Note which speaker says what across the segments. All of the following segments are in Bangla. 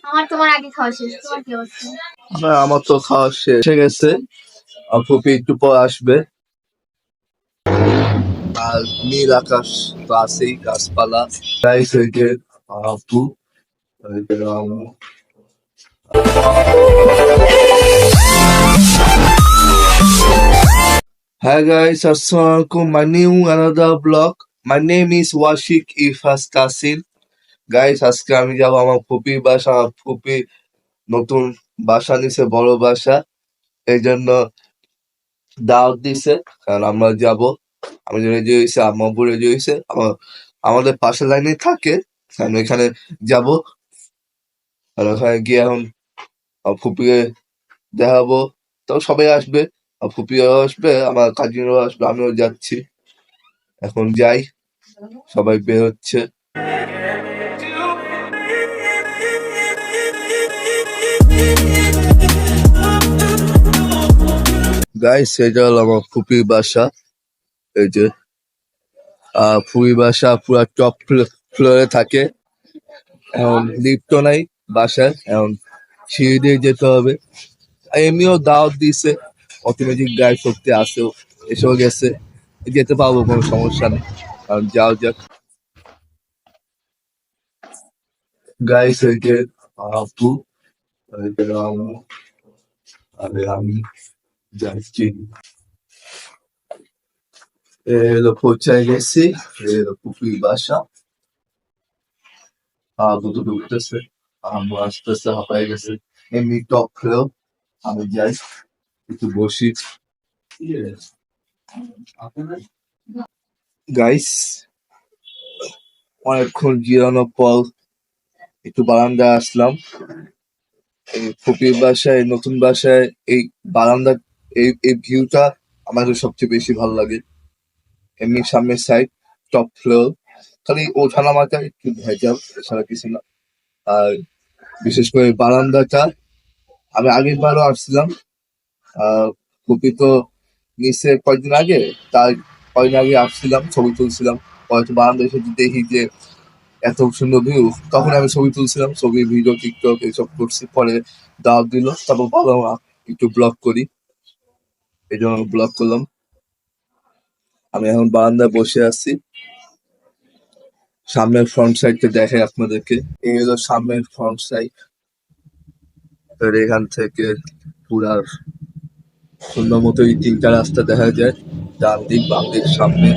Speaker 1: আমার তো খাওয়া শেষ হয়ে গেছে। ফুপি একটু পর আসবে। আর নীল আকাশ তো আছেই, গাছপালা। গাইস এই যে আপু, এই যে আম্মু। Hi guys, Assalamualaikum. My new another vlog. My name is Washik Ifas Tasin. Guys, আজকে আমি যাবো আমার ফুপির বাসা। আমার ফুপি নতুন বাসা নিছে, বড় বাসা। এই জন্য দাওয়াত দিছে, কারণ আমরা যাব। আমি রেডি হয়েছে, আম্মু রেডি হয়েছে। আমাদের পাশের লাইনে থাকে, আমি এখানে যাব। আর ওখানে গিয়ে এখন ফুপিকে দেখাবো। তো সবাই আসবে, ফুপিও আসবে, আমার কাজিনরাও আসবে, আমিও যাচ্ছি। এখন যাই, সবাই বের হচ্ছে। গাইস, এটা হলো আমার ফুপির বাসা। এই যে ফুপির বাসা পুরা টপ ফ্লোরে থাকে। এখন লিফটও নাই বাসায়, এখন সিঁড়ি দিয়ে যেতে হবে। এমনিও দাওয়াত দিছে, অটোমেটিক গায়ে শক্তি আসেও, এসেও গেছে, যেতে পারবো, কোনো সমস্যা নেই। কারণ যাও যাক। গাইস এই যে আপু, এই যে আম্মু, আর আমি যাচ্ছি। এলো পৌঁছায় গেছি, এলো পুকুরি বাসা। দুটো ঢুকতেছে, আম্মু আসতেছে, হাঁপায় গেছে। এমনি টপ ফ্লো, আমি যাই একটু বসি। গাইস, অনেকক্ষণ জিরানোর পর একটু বারান্দায় আসলাম। এই ফুপির বাসায়, নতুন বাসায় এই বারান্দা, এই ভিউটা আমাদের সবচেয়ে বেশি ভালো লাগে। এমনি সামনের সাইড টপ ফ্লোর, খালি ওঠানামাটা একটু ভেজাল, এছাড়া কিছু না। আর বিশেষ করে বারান্দাটা, আমি আগের বারও আসছিলাম। ফুপি তো নিচে কয়েকদিন আগে, তার কয়েকদিন আগে আসছিলাম, ছবি তুলছিলাম। হয়তো বারান্দা এসে দেখি যে এত সুন্দর ভিউ, তখন আমি ছবি তুলছিলাম, ছবি, ভিডিও, টিকটক এইসব করছি। পরে দাওয়াত দিল, তারপর ভাবলাম একটু ব্লগ করি, এই জন্য ব্লগ করলাম। আমি এখন বারান্দায় বসে আছি। সামনের ফ্রন্ট সাইডটা দেখাই আপনাদেরকে। এই হলো সামনের ফ্রন্ট সাইড। এখান থেকে পুরা সুন্দর মতো এই তিনটা রাস্তা দেখা যায়, ডান দিক, বাম দিক, সামনে।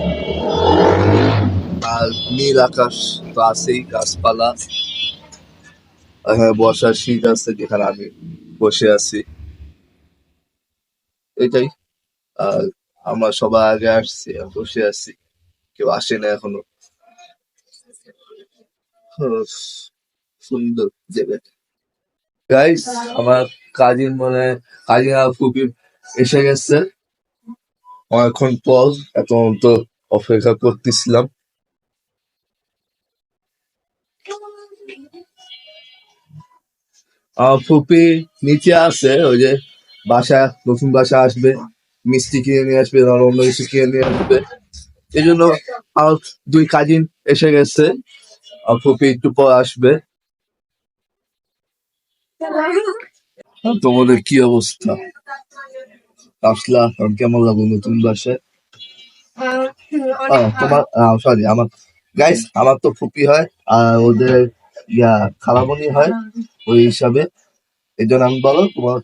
Speaker 1: আর নীল আকাশ তো আছেই, গাছপালা। এখানে বসার সিট আছে, যেখানে আমি বসে আছি। এটাই। আর আমরা সবাই আগে আসছি, আর বসে আছি, কেউ আসে না এখনো। সুন্দর জায়গা। গাইস, আমার কাজিন আর ফুপি এসে গেছে অনেকক্ষণ পর। এখন তো অপেক্ষা করতেছিলাম। আমার ফুপি নিচে আছে, ওই যে নতুন বাসা আসবে, মিষ্টি কিনে নিয়ে আসবে, অন্য কিছু কিনে নিয়ে আসবে। এই জন্য আমার দুই কাজিন এসে গেছে, আর ফুপি একটু পর আসবে। তোমাদের কি অবস্থা? আসলা, কেমন লাগলো নতুন বাসায়? তোমার, সরি, আমার তো ফুপি হয়, আর ওদের খালামণি হয়, ওই হিসাবে। এই জন্য আমি, বলো তোমার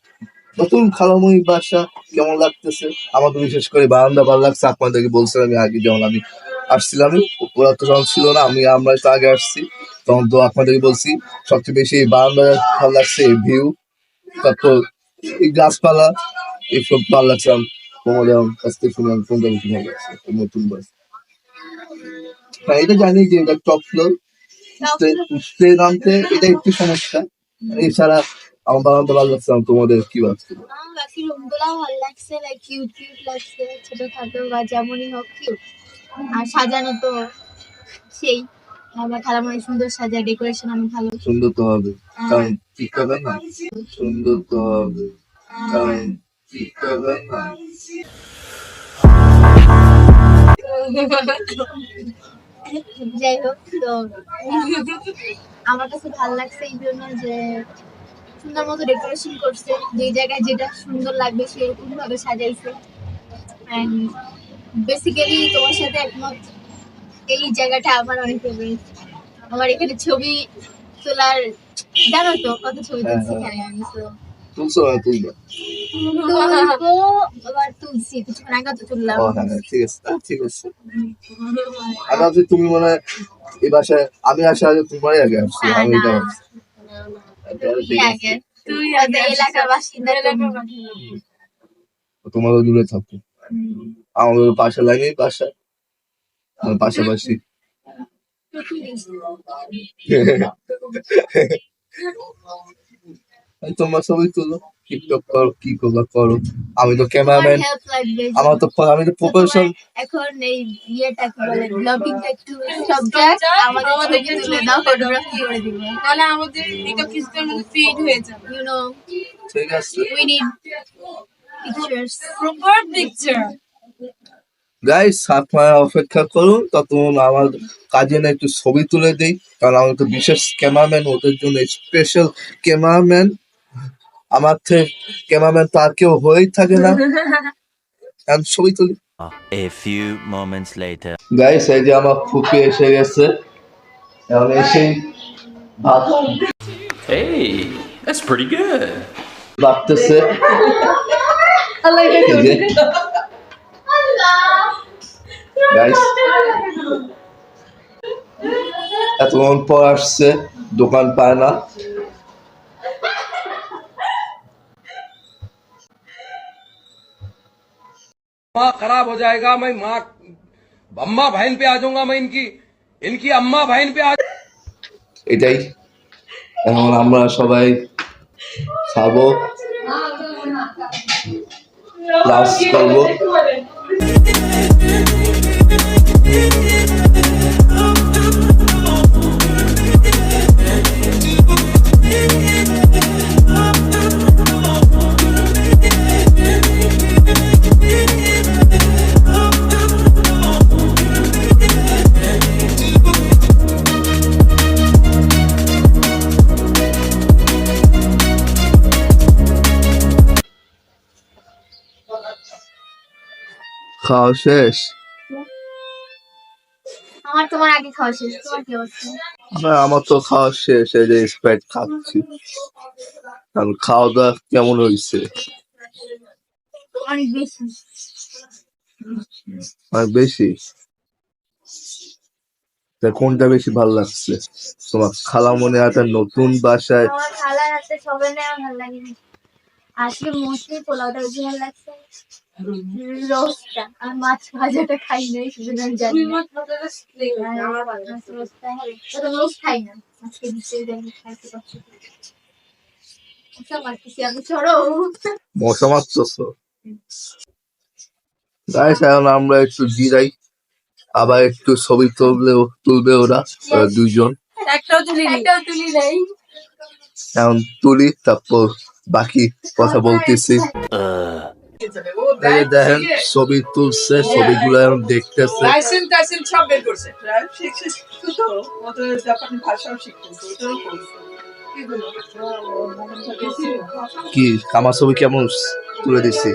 Speaker 1: নতুন খালামণির বাসা কেমন লাগতেছে? আমার তো বিশেষ করে বারান্দা ভালো লাগছে। আপনাদেরকে বলছিলাম আমি আগে, যখন আমি আসছিলাম, ওরা তো যখন ছিল না, আমরা তো আগে আসছি, তখন তো আপনাদেরকে বলছি সবচেয়ে বেশি বারান্দা ভালো লাগছে, এই ভিউ, তারপর এই গাছপালা, এইসব ভালো লাগছে। তোমাদের কাছ থেকে শুনে কোনটা বেশি ভালো লাগছে নতুন বাসা? হ্যাঁ, এটা জানি যে এটা টপ ফ্লোর, ট্রেন আনতে এটা একটু সমস্যা। এছাড়া আমার বানাতে ভালো লাগছে। তোমাদের কি লাগছে?
Speaker 2: বাকি রুমগুলাও ভালো লাগছে, লাইক কিউট কিউট লাগছে, ছোটখাটো বা যেমনই হোক কিউট। আর সাজানো তো সেই, আমার খালামণি সুন্দর সাজায়, ডেকোরেশন অনেক ভালো।
Speaker 1: সুন্দর তো হবে, কারণ ঠিক হবে না, সুন্দর তো হবে, কারণ ঠিক হবে না।
Speaker 2: যাই হোক, তো আমার কাছে ভালো লাগছে এই জন্য যে সুন্দর মতো ডেকোরেশন করছে, যে জায়গায় যেটা সুন্দর লাগবে সেরকম ভাবে সাজাইছে। এন্ড বেসিক্যালি তোমার সাথে একমত, এই জায়গাটা আমার অনেক ফেভারিট। আমার এখানে ছবি তোলার, জানো তো কত ছবি
Speaker 1: হ্যাঁ,
Speaker 2: তুলছি
Speaker 1: হ্যাঁ।
Speaker 2: এখানে আমি, তো
Speaker 1: তুলছো না তুলবা?
Speaker 2: তুলবো, আবার তুলছি, কিছুক্ষণ আগে তো তুললাম।
Speaker 1: ও হ্যাঁ, হ্যাঁ, ঠিক আছে, ঠিক আছে। আমি ভাবছি তুমি মনে হয় এই বাসায় আমি আসার আগে তোমারই আগে আসছি,
Speaker 2: না
Speaker 1: আমি
Speaker 2: না,
Speaker 1: এটা ভাবছি। তাহলে ঠিক আছে।
Speaker 2: আগে তুই আগে এলাকার বাসিন্দা তুমি।
Speaker 1: তোমারও দূরে থাকো, আমাদের পাশে লাইনেই বাসা, আমার পাশাপাশি। এই তোমার ছবি তুলো, টিকটক করো, কি করবা করো। আমি তো
Speaker 2: তোমার
Speaker 1: ক্যামেরাম্যান,
Speaker 2: হেল্প লাগবে।
Speaker 1: আমি তো
Speaker 2: তো
Speaker 1: প্রফেশনাল।
Speaker 2: তোমার এখন এই ইয়েটা কি বলে, ব্লগিংটা একটু সাবজেক্ট, আমাদের ছবি তুলে দাও, ফটোগ্রাফি করে দিব,
Speaker 3: তাহলে আমাদের এটা কিছুটার মধ্যে ফিড হয়ে যাবে।
Speaker 2: ইউ নো,
Speaker 1: ঠিক আছে
Speaker 2: we need pictures.
Speaker 3: Proper picture.
Speaker 1: Guys, আপনারা অপেক্ষা করুন, ততক্ষণ আমার কাজে না একটু ছবি তুলে দিই, কারণ আমি তো বিশেষ ক্যামেরাম্যান, ওদের জন্য স্পেশাল ক্যামেরাম্যান। আমার থেকে ক্যামেরাম্যান তো আর কেউ হয়েই থাকে না। আমি ছবি তুলি।
Speaker 4: A few moments later.
Speaker 1: Guys, এই যে আমার ফুপি এসে গেছে, এখন এসেই ভাত
Speaker 5: Hey, that's pretty good.
Speaker 1: বাড়তেছে। এই যে গাইস, এতক্ষণ পর আসছে, দোকান পায় না।
Speaker 6: माँ खराब हो जाएगा। मैं माँ अम्मा बहन पे आ जाऊंगा। मैं इनकी इनकी अम्मा बहन पे आ
Speaker 1: এটাই, এখন আমরা সবাই খাবো, লাঞ্চ করবো। খাওয়া শেষ?
Speaker 2: আমার তোমার আগে খাওয়া শেষ, তোমার কি অবস্থা?
Speaker 1: আমার তো খাওয়া শেষ, এই যে স্প্রাইট খাচ্ছি। কারণ খাওয়া দাওয়া কেমন হয়েছে?
Speaker 2: অনেক বেশি।
Speaker 1: অনেক বেশি? তা কোনটা বেশি ভালো লাগছে তোমার? খালামণি একটা নতুন বাসায়
Speaker 2: আমার খালার হাতে সবাই নেওয়া ভালো লাগে না। আজকে মোস্টলি পোলাওটা বেশি ভালো লাগছে, রোস্টটা আর মাছ ভাজাটা খাই নাই, সেজন্য আমি জানি না। রোস্ট খাই না, আজকে দিতে খাইতে পারছি। মারতেছি আমি, ছড়ো।
Speaker 1: মশা মারতেছো? গাইস, এখন আমরা একটু জিরাই, আবার একটু ছবি তুলবে ওরা দুইজন।
Speaker 3: একটাও তুলি নাই।
Speaker 1: এখন তুলি, তারপর বাকি কথা বলতেছি। এই যে দেখেন ছবি তুলছে, ছবিগুলো এখন দেখতেছে।
Speaker 7: লাইসেন্স টাইসেন্স সব বের করছে। শুধু ওদের জাপানি ভাষাও শিখতেছে, ওটাও করছে।
Speaker 1: কি আমার ছবি কেমন তুলে দিচ্ছি?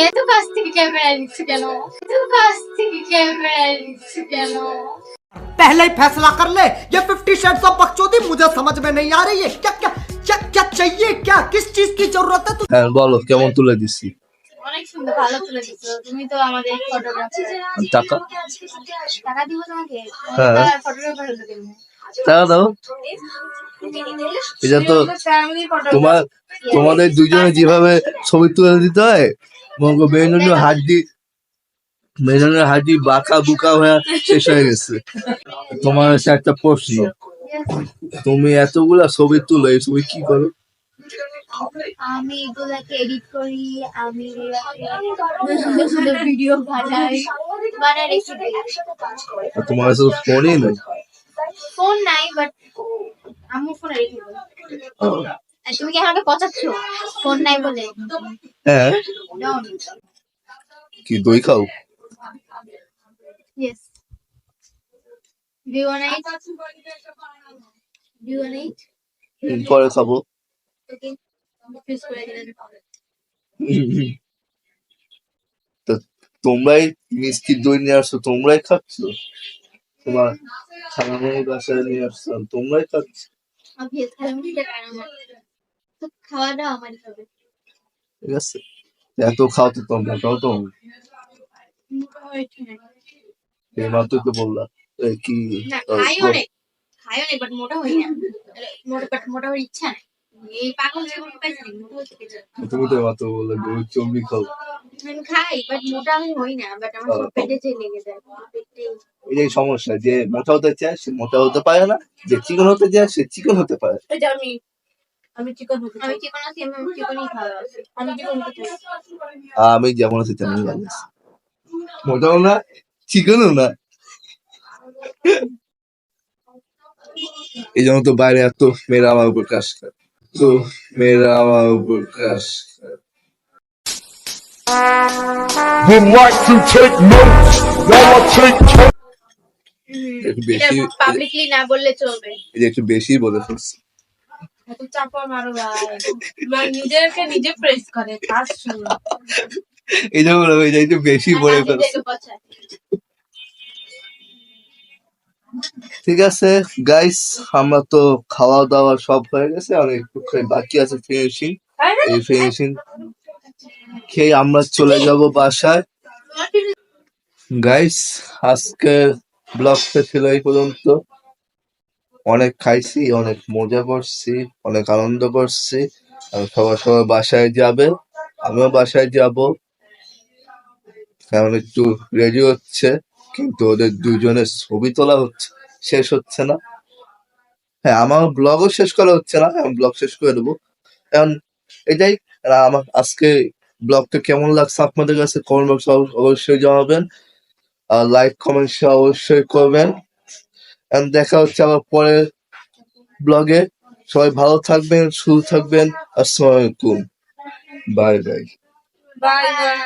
Speaker 2: এত কাছ থেকে ক্যামেরা নিচ্ছে কেন? এত কাছ থেকে ক্যামেরা নিচ্ছে কেন?
Speaker 8: पहले ही फैसला कर ले। ये 50 शेड्स ऑफ बकचोदी मुझे समझ में नहीं आ रही है। क्या क्या क्या क्या चाहिए, क्या किस चीज की जरूरत है?
Speaker 1: হ্যাঁ বলো, কেমন তুলে দিচ্ছি?
Speaker 2: অনেক সুন্দর, ভালো তুলে দিচ্ছো, তুমি তো আমাদের ফটোগ্রাফার।
Speaker 1: টাকা
Speaker 2: টাকা দিব তোমাকে?
Speaker 1: হ্যাঁ।
Speaker 2: ফটোগ্রাফার হতে দেবো।
Speaker 1: টাকা দাও। এটা তো
Speaker 3: ফ্যামিলি
Speaker 1: তোমাদের দুজনে যেভাবে ছবি তুলে দিতে হয়, মেরুনের হাড্ডি বাঁকা বুকা হয়ে শেষ হয়ে গেছে। তোমার কাছে একটা প্রশ্ন, তুমি এতগুলা ছবি তুলো, এই ছবি কি করো?
Speaker 2: আমি এগুলাকে এডিট করি, আমি সুন্দর সুন্দর ভিডিও বানাই, বানাই রেখে দিই।
Speaker 1: তোমার কাছে ফোনই নেই?
Speaker 2: ফোন নাই, বাট আমি ফোনে রেখে দিই। আর তুমি কি আমাকে পচাচ্ছ ফোন নাই বলে?
Speaker 1: হ্যাঁ,
Speaker 2: Don't.
Speaker 1: কি দই খাও?
Speaker 2: Yes. Do you wanna eat? Do you wanna eat?
Speaker 1: পরে খাবো।
Speaker 2: Okay. Choose করে দিলেন।
Speaker 1: তো তোমরাই মিষ্টি দই নিয়ে আসছো, তোমরাই খাচ্ছ। তোমার খালামণির বাসায় নিয়ে আসছো, তোমরাই খাচ্ছ।
Speaker 2: Obvious, খালাম দিতে পারে আমার। তো খাওয়াটা আমারই হবে।
Speaker 1: ঠিক আছে, এত খাও তো তোমরা, খাও তো
Speaker 2: মোটা হয়েছে না।
Speaker 1: এই মাত্র তো বললা কি
Speaker 2: না, খাই অনেক, বাট মোটা হই না। মোটা হওয়ার ইচ্ছা নাই। এই পাগল যেমন পাইছি মোটা হতে পেরে।
Speaker 1: তুমি তো মাত্র বললে গরুর চর্বি খাও।
Speaker 2: আমি খাই, বাট মোটা আমি হই না। বাট আমার সব পেটে চেয়ে লেগে যায়। পেটে
Speaker 1: এটাই সমস্যা, যে মোটা হতে চায় সে মোটা হতে পারে না, যে চিকন হতে চায় সে চিকন হতে পারে।
Speaker 3: এটা আমি চিকন হতে চাই।
Speaker 2: আমি চিকন আছি, আমি চিকনই খাওয়া আছে।
Speaker 3: আমি চিকন হতে চাই।
Speaker 1: আমি যেমন আছি তেমনই ভালো আছি, মোটাও না চিকনও না। এই জন্য তো বাইরে এত মেয়েরা আমার উপর কাজ করে, তো মেয়েরা আমার উপর কাজ করে।
Speaker 9: Would like to take notes while I take
Speaker 1: একটু
Speaker 2: এটা
Speaker 1: বেশি,
Speaker 2: পাবলিকলি না বললে চলবে।
Speaker 1: এটা একটু বেশি বলে ফেলছি।
Speaker 3: এত চাপা মারো ভাই। মানে নিজেকে নিজে প্রেস করে কাজ শুরু।
Speaker 1: এই জন্য বললাম, এটা একটু বেশি বলে ফেলছি।
Speaker 2: নিজেকে পছায়।
Speaker 1: ঠিক আছে গাইস, আমরা তো খাওয়া দাওয়া সব হয়ে গেছে, আর একটু বাকি আছে ফিনিশিং। এই ফিনিশিং খেয়ে আমরা চলে যাব বাসায়। গাইস, আজকে ব্লগটা ছিল এই পর্যন্ত। অনেক খাইছি, অনেক মজা করছি, অনেক আনন্দ করছি। আর সবার সবার বাসায় যাবে, আমিও বাসায় যাব। এখন একটু রেডি হচ্ছে, কিন্তু ওদের দুজনের ছবি তোলা হচ্ছে, শেষ হচ্ছে না। হ্যাঁ, আমার ব্লগও শেষ করা হচ্ছে না, আমি ব্লগ শেষ করে দেবো। এখন এটাই, আর আমার আজকে ব্লগটা কেমন লাগছে আপনাদের কাছে কমেন্ট বক্সে অবশ্যই জানাবেন, আর লাইক কমেন্ট শেয়ার অবশ্যই করবেন। And দেখা হচ্ছে আবার পরের ব্লগে। সবাই ভালো থাকবেন, সুস্থ থাকবেন। আসসালামু আলাইকুম, বাই বাই।
Speaker 3: Bye bye.